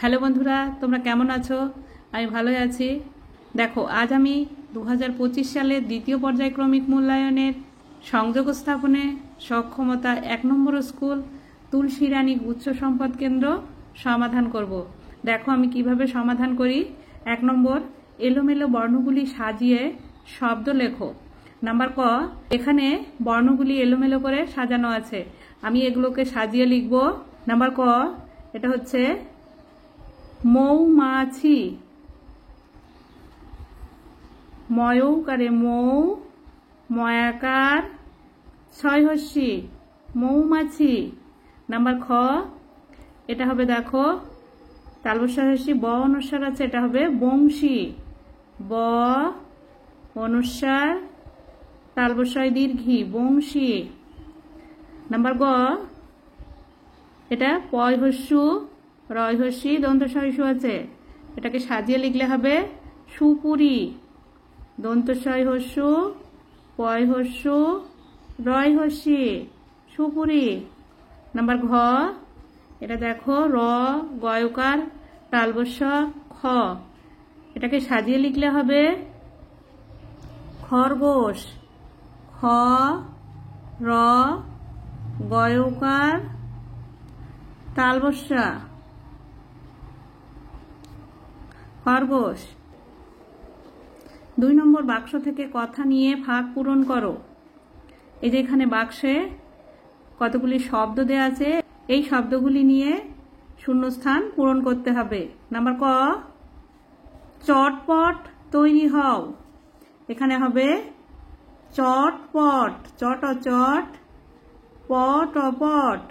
Hello বন্ধুরা, তোমরা কেমন আছো? আমি ভালোই আছি। দেখো, আজ আমি 2025 সালের দ্বিতীয় পর্যায়ক্রমিক মূল্যায়নের সংযোগ স্থাপনে সক্ষমতা 1 নম্বর স্কুল তুলসী রানী উচ্চ সম্পদ কেন্দ্র সমাধান করব। দেখো আমি কিভাবে সমাধান করি। 1 নম্বর, এলোমেলো বর্ণগুলি সাজিয়ে শব্দ লেখো। নাম্বার ক, এখানে বর্ণগুলি এলোমেলো করে সাজানো আছে, আমি এগুলোকে সাজিয়ে লিখব। নাম্বার ক, এটা হচ্ছে মৌমাছি, ময়ৌকারে মৌ, ময়াকার ছয় হস্যি মৌমাছি। নাম্বার খ, এটা হবে দেখো তালবস্যা হস্যি ব অনুস্বার আছে, এটা হবে বংশী, ব অনুস্বার তালবস্যায় দীর্ঘী বংশী। নাম্বার গ, এটা পয় হস্যু রয় হস্যি দন্ত সহিষ্ণু আছে, এটাকে সাজিয়ে লিখলে হবে সুপুরি, দন্ত সয় হস্যু পয় হস্যু রয় হস্যি সুপুরি। নাম্বার ঘ, এটা দেখো র গয়কার তালবস্য খ, এটাকে সাজিয়ে লিখলে হবে খরগোশ, খ র গয়কার তালবস্যা খরগোশ। 2 নম্বর, বাক্স থেকে কথা নিয়ে ভাগ পূরণ করো। এই যে এখানে বাক্সে কতগুলি শব্দ দেয়া আছে, এই শব্দগুলি নিয়ে শূন্যস্থান পূরণ করতে হবে। নাম্বার ক, চটপট তৈরি হও, এখানে হবে চটপট, চট ও চট পট ও পট,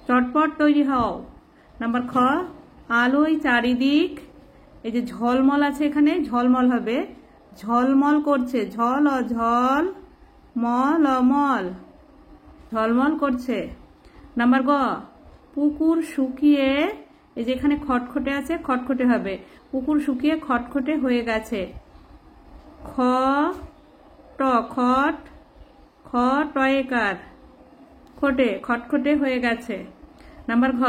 চটপট তৈরি হও। নাম্বার খ, আলোয় চারিদিক, এই যে ঝলমল আছে এখানে ঝলমল হবে ঝলমল করছে, ঝল ও ঝল মল ও মল ঝলমল করছে। নাম্বার গ, পুকুর শুকিয়ে, এই যে এখানে খটখটে আছে খটখটে হবে, পুকুর শুকিয়ে খটখটে হয়ে গেছে, খ ট খট খ টয়েকার খটে খটখটে হয়ে গেছে। নাম্বার ঘ,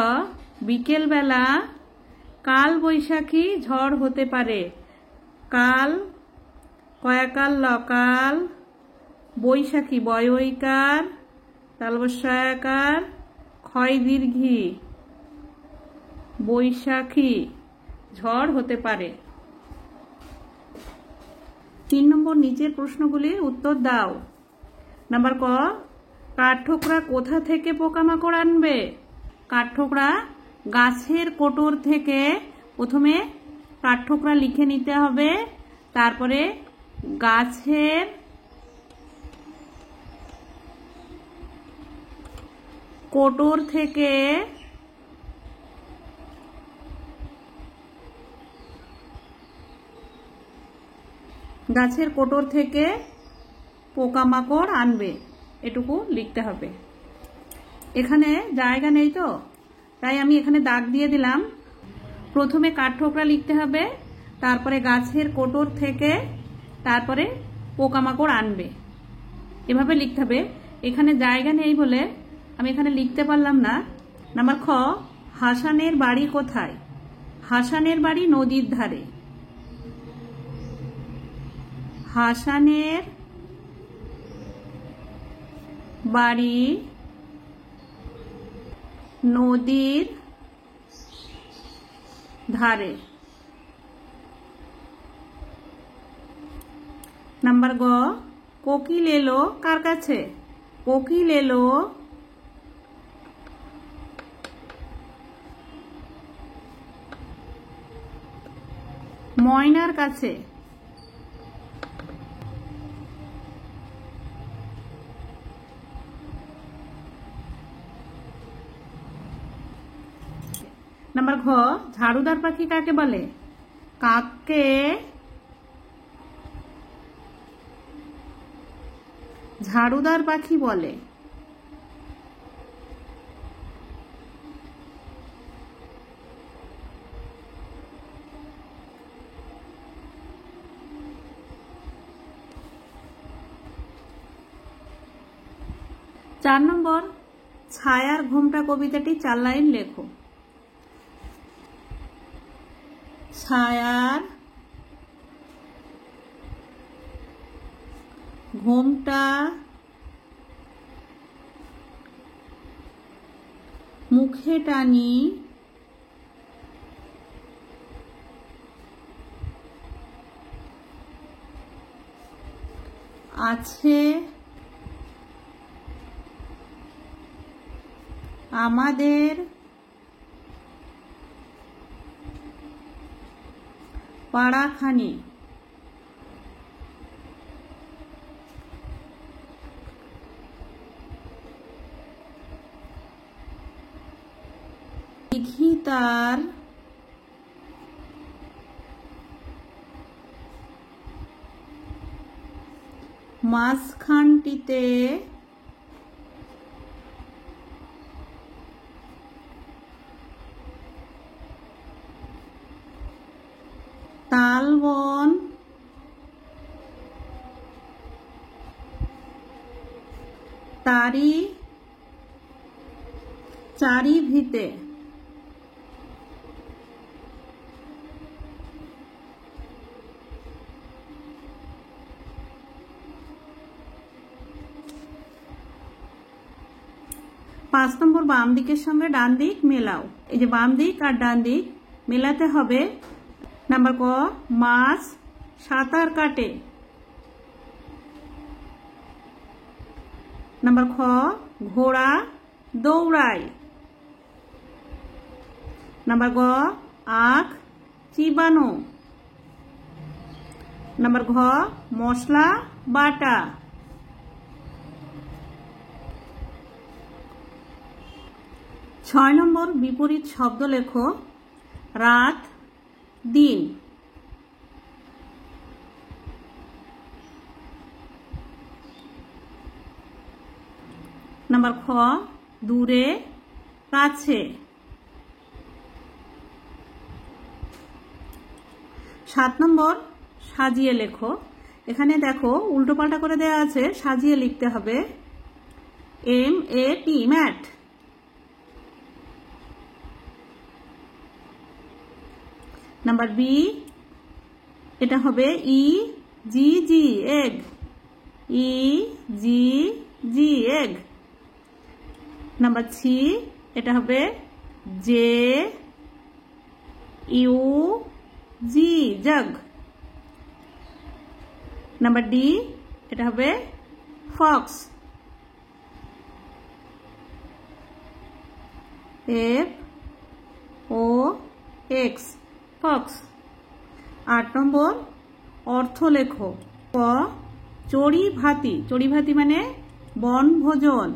বিকেল বেলা কাল বৈশাখী ঝড় হতে পারে, কাল কয়াকাল লকাল বৈশাখী বয়ৈকার তালবস্যাকার ক্ষয় দীর্ঘী বৈশাখী ঝড় হতে পারে। 3 নম্বর, নিচের প্রশ্নগুলির উত্তর দাও। নাম্বার ক, কাঠঠোকরা কোথা থেকে পোকামাকড় আনবে? কাঠঠোকরা গাছের কোটর থেকে, প্রথমে কাঠঠোকরা লিখে নিতে হবে, তারপরে গাছের কোটর থেকে পোকামাকড় আনবে, এটুকু লিখতে হবে। এখানে জায়গা নেই তো তাই আমি এখানে দাগ দিয়ে দিলাম। প্রথমে কাঠঠোকরা লিখতে হবে, তারপরে গাছের কোটর থেকে, তারপরে পোকামাকড় আনবে, এভাবে লিখতে হবে। এখানে জায়গা নেই বলে আমি এখানে লিখতে পারলাম না। নাম্বার খ, হাসানের বাড়ি কোথায়? হাসানের বাড়ি নদীর ধারে, হাসানের বাড়ি নদীর ধারে। নাম্বার গ, কোকিল এলো কার কাছে? কোকিল এলো ময়নার কাছে, নাম্বার ঘ, ঝাড়ুদার পাখি কাকে বলে? কাককে ঝাড়ুদার পাখি বলে। चार नम्बर छायार घुमटा कविताटी 4 लाइन लेखो। ছায়ার ঘোমটা মুখে টানি আছে আমাদের পাড়াখানি। দিঘি তার মাঝখানটিতে তালবন তারি চারিভিতে। 5 নম্বর বাম দিকের সঙ্গে ডান দিক মেলাও। এই যে বাম দিক আর ডান দিক মেলাতে হবে। নাম্বার ক, মাছ সাঁতার কাটে। নাম্বার খ, ঘোড়া দৌড়ায়। নাম্বার গ, আখ চিবানো। নাম্বার ঘ, মশলা বাটা। ছয় নম্বর বিপরীত শব্দ লেখো। রাত দিন। নাম্বার খ, দূরে কাছে। 7 নম্বর সাজিয়ে লেখো। এখানে দেখো উল্টো পাল্টা করে দেওয়া আছে, সাজিয়ে লিখতে হবে। MAT mat. নাম্বার বি, এটা হবে EGG egg. EGG egg. Number C, এটা হবে JUG জগ। নাম্বার ডি, এটা হবে ফক্স। FOX Fox. 8 নম্বর অর্থ লেখো। ক, চড়ি ভাতি। চড়ি ভাতি মানে বনভোজন।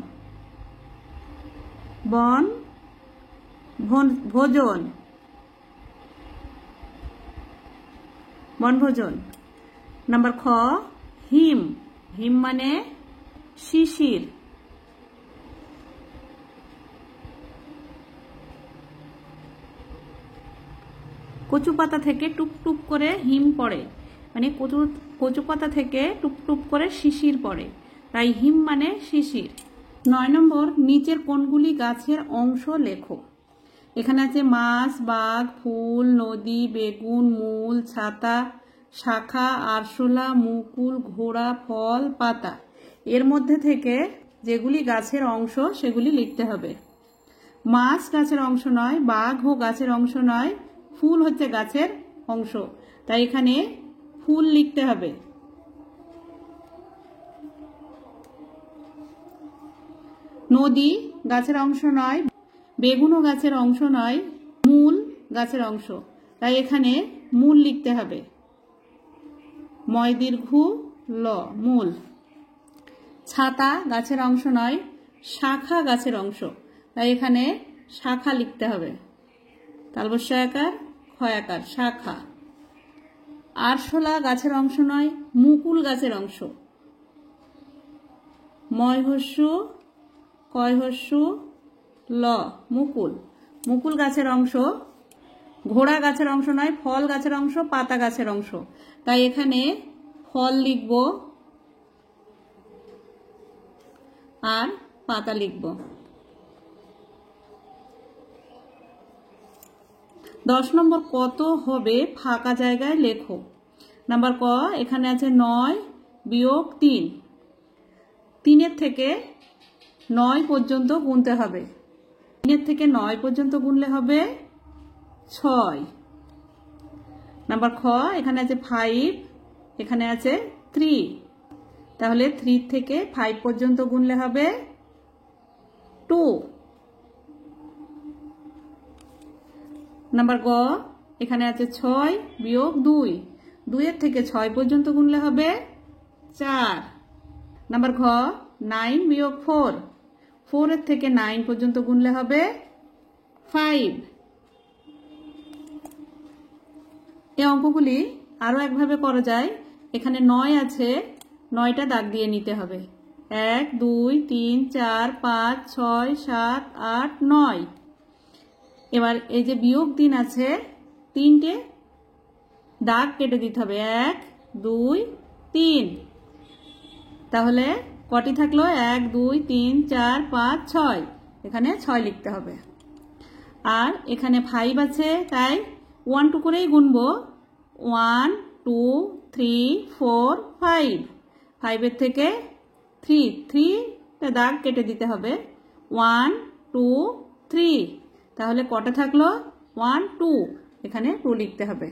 বনভোজন। নাম্বার খ, হিম। হিম মানে শিশির। কচু পাতা থেকে টুপটুপ করে হিম পড়ে, মানে কচু পাতা থেকে টুপটুপ করে শিশির পড়ে, তাই হিম মানে শিশির। 9 নম্বর নিচের কোনগুলি গাছের অংশ লেখো। এখানে আছে মাছ, বাঘ, ফুল, নদী, বেগুন, মূল, ছাতা, শাখা, আরশোলা, মুকুল, ঘোড়া, ফল, পাতা। এর মধ্যে থেকে যেগুলি গাছের অংশ সেগুলি লিখতে হবে। মাছ গাছের অংশ নয়, বাঘও গাছের অংশ নয়, ফুল হচ্ছে গাছের অংশ, তাই এখানে ফুল লিখতে হবে। নদী গাছের অংশ নয়, বেগুনও গাছের অংশ নয়, মূল গাছের অংশ, তাই এখানে মূল লিখতে হবে। ময় দীর্ঘ ল, মূল। ছাতা গাছের অংশ নয়, শাখা গাছের অংশ, তাই এখানে শাখা লিখতে হবে। তালবস্য আকার ক্ষয়াকার, শাখা। আরশোলা গাছের অংশ নয়, মুকুল গাছের অংশ। ময় হস্যু কয় হস্যু ল, মুকুল। মুকুল গাছের অংশ। ঘোড়া গাছের অংশ নয়, ফল গাছের অংশ, পাতা গাছের অংশ, তাই এখানে ফল লিখব আর পাতা লিখব। 10 নম্বর কত হবে ফাঁকা জায়গায় লেখো। নাম্বার ক, এখানে আছে 9 বিয়োগ 3। 3 থেকে 9 পর্যন্ত গুনতে হবে। 3 থেকে 9 পর্যন্ত গুনলে হবে 6। নাম্বার খ, এখানে আছে 5, এখানে আছে 3, তাহলে 3 থেকে 5 পর্যন্ত গুনলে হবে 2। নাম্বার গ, এখানে আছে 6 বিয়োগ 2। 2 থেকে 6 পর্যন্ত গুনলে হবে 4। নাম্বার ঘ, 9 বিয়োগ 4। 4 থেকে 9 পর্যন্ত গুনলে হবে 5। এই অঙ্কগুলি আরো একভাবে করা যায়। এখানে 9 আছে, 9টা দাগ দিয়ে নিতে হবে। 1 2 3 4 5 6 7 8 9। এবার এই যে বিয়োগ 3 আছে, 3টে দাগ কেটে দিতে হবে। 1 2 3। তাহলে কটি থাকলো? 1 2 3 4 5 6। এখানে 6 লিখতে হবে। আর এখানে 5 আছে, তাই 1 2 করেই গুনবো। 1 2 3 4 5। 5 থেকে 3টা দাগ কেটে দিতে হবে। 1 2 3। তাহলে কটা থাকলো? 1 2। এখানে 2 লিখতে হবে।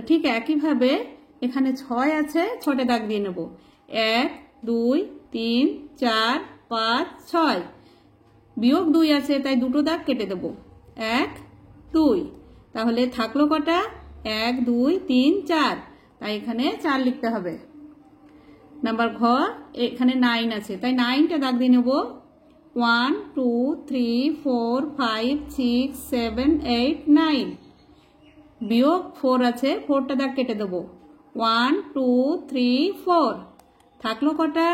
ঠিক একইভাবে এখানে 6 আছে, 6টে দাগ দিয়ে নেব। 1 2 3 4 5 6। বিয়োগ 2 আছে, তাই 2টো দাগ কেটে দেব। 1 2। তাহলে থাকলো কটা? 1 2 3 4। তাই এখানে 4 লিখতে হবে। নাম্বার ঘ, এখানে 9 আছে, তাই 9টা দাগ দিয়ে নেব। 1 2 3 4 5 6 7 8 9। বিয়োগ 4 আছে, 4টা দাগ কেটে দেব। 1 2 3 4। থাকলো কটা?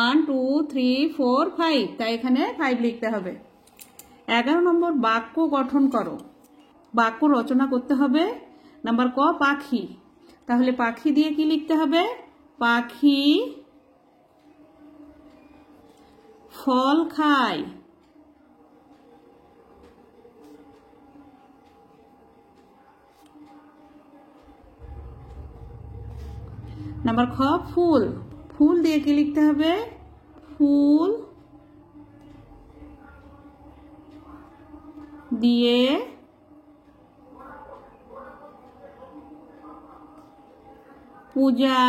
1 2 3 4 5। তাই এখানে 5 লিখতে হবে। 11 নম্বর বাক্য গঠন করো। বাক্য রচনা করতে হবে। নাম্বার ক, পাখি। তাহলে পাখি দিয়ে কি লিখতে হবে? পাখি ফল খায়। নাম্বার খ, ফুল। ফুল দিয়ে কি লিখতে হবে? ফুল দিয়ে পূজা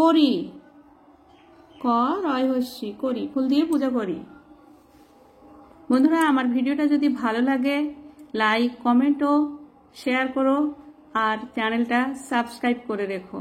করি। ক রয় হস্যি করি, ফুল দিয়ে পূজা করি। বন্ধুরা, আমার ভিডিওটা যদি ভালো লাগে লাইক কমেন্ট ও শেয়ার করো আর চ্যানেলটা সাবস্ক্রাইব করে রেখো।